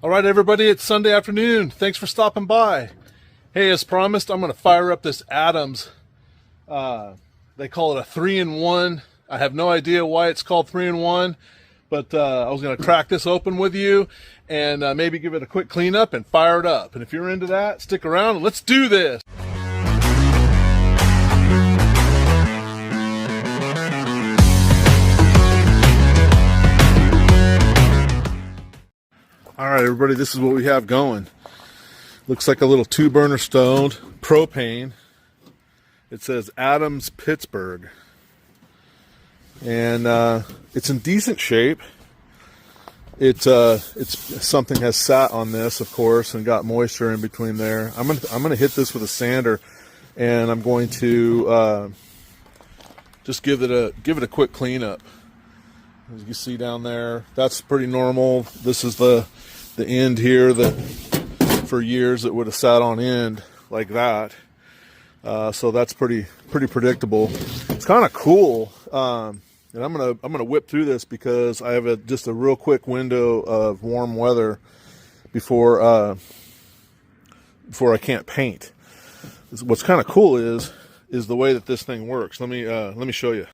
All right, everybody, it's Sunday afternoon. Thanks for stopping by. Hey, as promised, I'm going to fire up this Adams. They call it a 3-in-1. I have no idea why it's called 3-in-1, but I was going to crack this open with you and maybe give it a quick cleanup and fire it up. And if you're into that, stick around and let's do this. All right, everybody, this is what we have going. Looks like a little 2-burner stove, propane. It says Adams Pittsburgh. And it's in decent shape. It's something has sat on this, of course, and got moisture in between there. I'm gonna hit this with a sander, and I'm going to just give it a quick cleanup. As you see down there, that's pretty normal. This is the end here that for years it would have sat on end like that. So that's pretty predictable. It's kind of cool. And I'm gonna whip through this because I have just a real quick window of warm weather before I can't paint. What's kind of cool is the way that this thing works. Let me show you.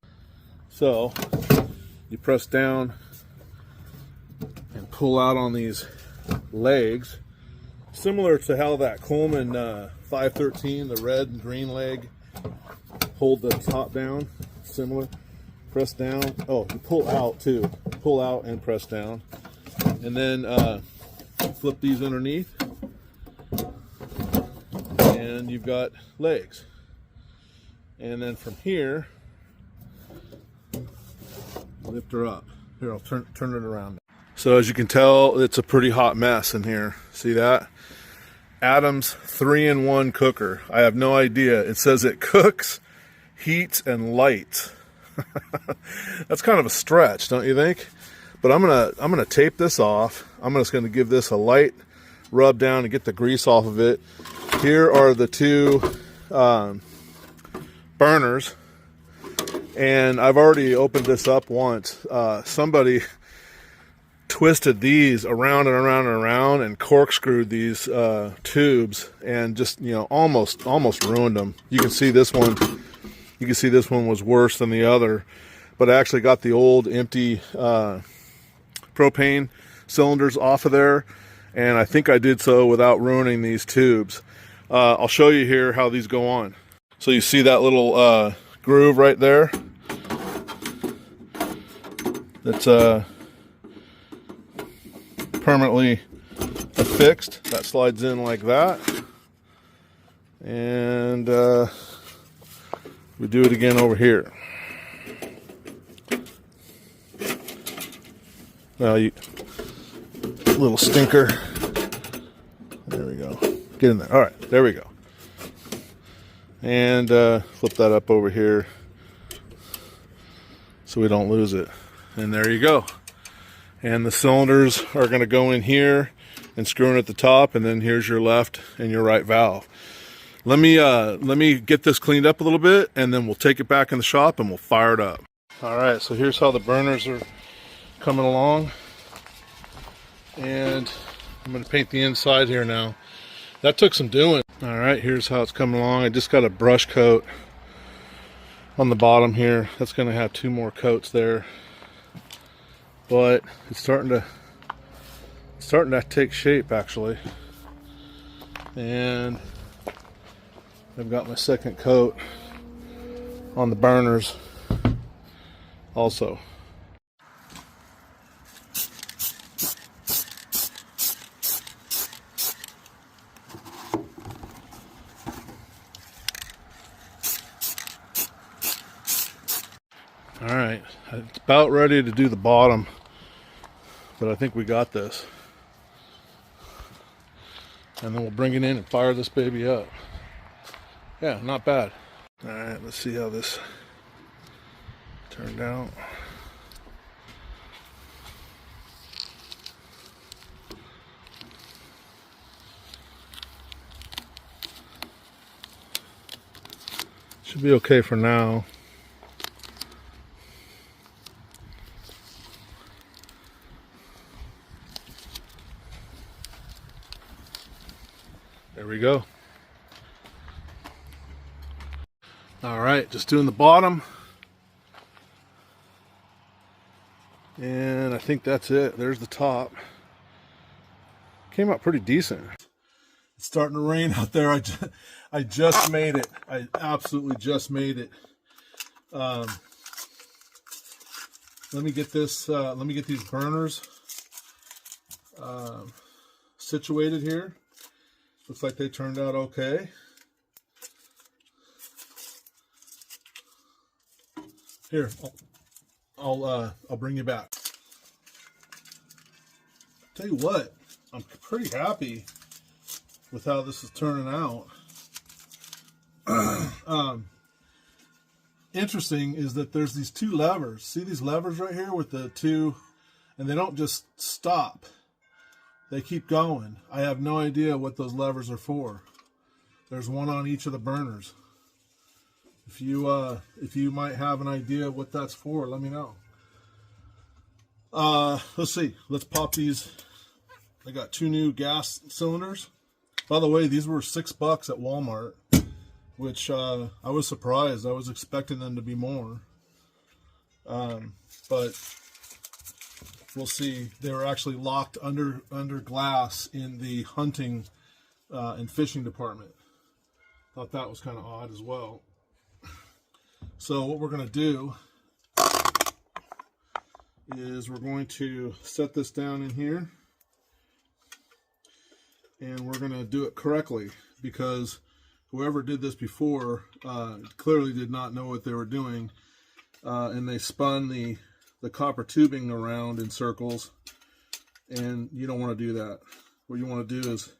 So you press down and pull out on these legs, similar to how that Coleman 513, the red and green leg, hold the top down. Similar. Press down. Oh, you pull out too. Pull out and press down, and then flip these underneath, and you've got legs. And then from here, lift her up. Here, I'll turn it around. So as you can tell, it's a pretty hot mess in here. See that? Adams 3-in-1 cooker. I have no idea. It says it cooks, heats, and lights. That's kind of a stretch, don't you think? But I'm gonna tape this off. I'm just gonna give this a light rub down to get the grease off of it. Here are the two burners, and I've already opened this up once. Somebody twisted these around and around and around and corkscrewed these tubes and just almost ruined them. You can see this one. You can see this one was worse than the other, but I actually got the old empty propane cylinders off of there, and I think I did so without ruining these tubes. I'll show you here how these go on. So you see that little groove right there? That's permanently affixed. That slides in like that, and we do it again over here. Well, little stinker. There we go. Get in there. All right, there we go. And flip that up over here so we don't lose it. And there you go. And the cylinders are going to go in here and screw in at the top, and then here's your left and your right valve. Let me get this cleaned up a little bit, and then we'll take it back in the shop and we'll fire it up. All right, so here's how the burners are coming along, and I'm going to paint the inside here now. That took some doing. All right, here's how it's coming along. I just got a brush coat on the bottom here. That's going to have 2 more coats there, but it's starting to take shape actually. And I've got my second coat on the burners also. All right, it's about ready to do the bottom, but I think we got this. And then we'll bring it in and fire this baby up. Yeah, not bad. All right, let's see how this turned out. Should be okay for now. There we go. All right, just doing the bottom. And I think that's it. There's the top. Came out pretty decent. It's starting to rain out there. I just made it. I absolutely just made it. Let me get this. Let me get these burners situated here. Looks like they turned out okay. Here, I'll bring you back. Tell you what, I'm pretty happy with how this is turning out. Interesting is that there's these two levers. See these levers right here with the two, and they don't just stop. They keep going. I have no idea what those levers are for. There's one on each of the burners. If you might have an idea what that's for, let me know. Let's see. Let's pop these. I got 2 new gas cylinders. By the way, these were $6 at Walmart, which I was surprised. I was expecting them to be more. But we'll see. They were actually locked under glass in the hunting and fishing department. Thought that was kind of odd as well. So what we're going to do is we're going to set this down in here, and we're going to do it correctly, because whoever did this before clearly did not know what they were doing, and they spun the copper tubing around in circles, and you don't want to do that. What you want to do is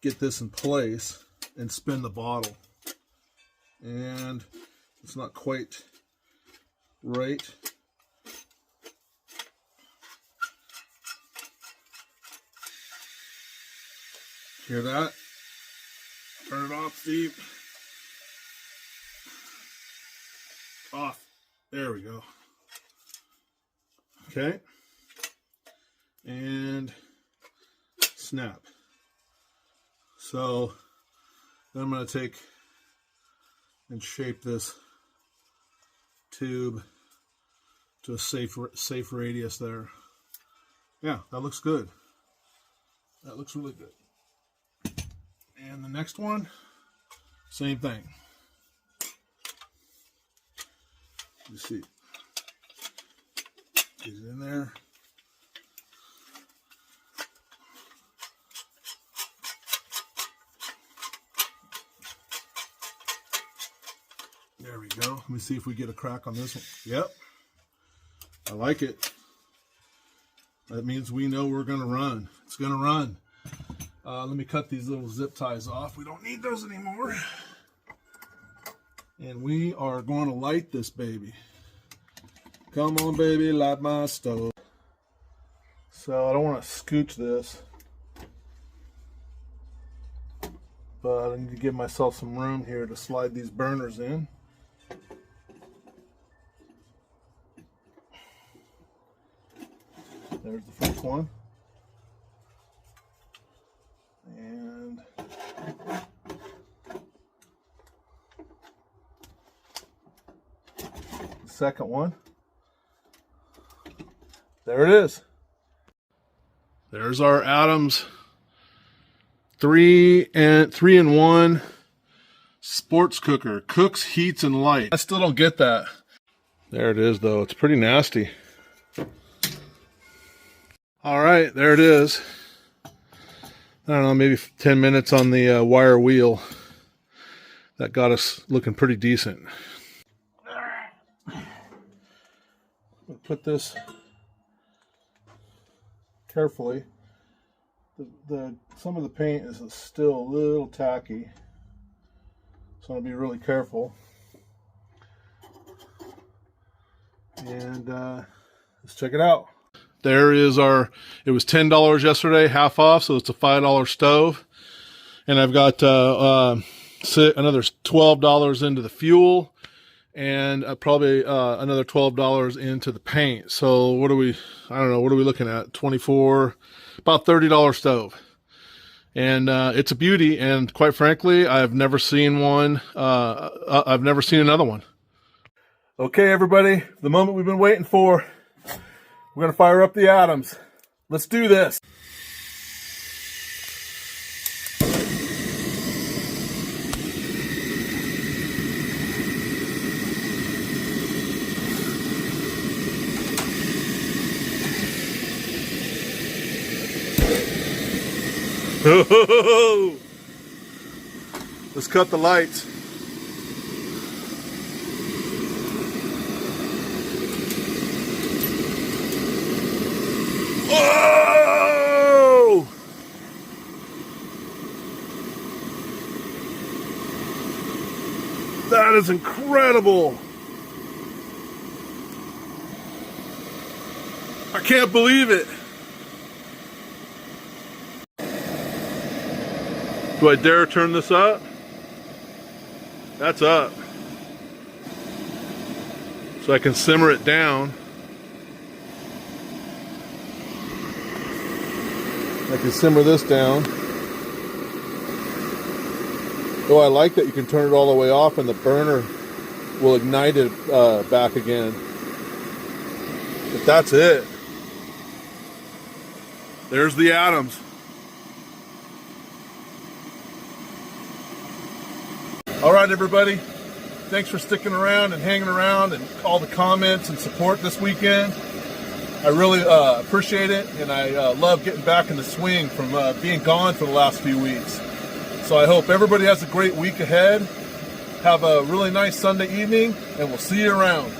get this in place and spin the bottle, and it's not quite right. Hear that? Turn it off, Steve. Off. There we go. Okay. And snap. So then I'm going to take and shape this tube to a safe radius there. Yeah, that looks good. That looks really good. And the next one, same thing. You see, get it in there. There we go. Let me see if we get a crack on this one. Yep. I like it. That means we know we're going to run. It's going to run. Let me cut these little zip ties off. We don't need those anymore. And we are going to light this baby. Come on, baby, light my stove. So I don't want to scooch this, but I need to give myself some room here to slide these burners in. There's the first one. And the second one. There it is. There's our Adams 3-in-1 sports cooker. Cooks, heats, and lights. I still don't get that. There it is, though. It's pretty nasty. All right, there it is. I don't know, maybe 10 minutes on the wire wheel. That got us looking pretty decent. We'll put this carefully. Some of the paint is still a little tacky, so I'll be really careful. And let's check it out. There is our, it was $10 yesterday, half off, so it's a $5 stove. And I've got another $12 into the fuel, and probably another $12 into the paint. So what are we, I don't know, what are we looking at? 24, about $30 stove. And it's a beauty. And quite frankly, I've never seen one. I've never seen another one. Okay, everybody, the moment we've been waiting for. We're going to fire up the Adams. Let's do this. Let's cut the lights. Oh! That is incredible. I can't believe it. Do I dare turn this up? That's up. So I can simmer it down. I can simmer this down. Oh, I like that you can turn it all the way off and the burner will ignite it back again. But that's it. There's the Adams. All right, everybody. Thanks for sticking around and hanging around and all the comments and support this weekend. I really appreciate it, and I love getting back in the swing from being gone for the last few weeks. So I hope everybody has a great week ahead. Have a really nice Sunday evening, and we'll see you around.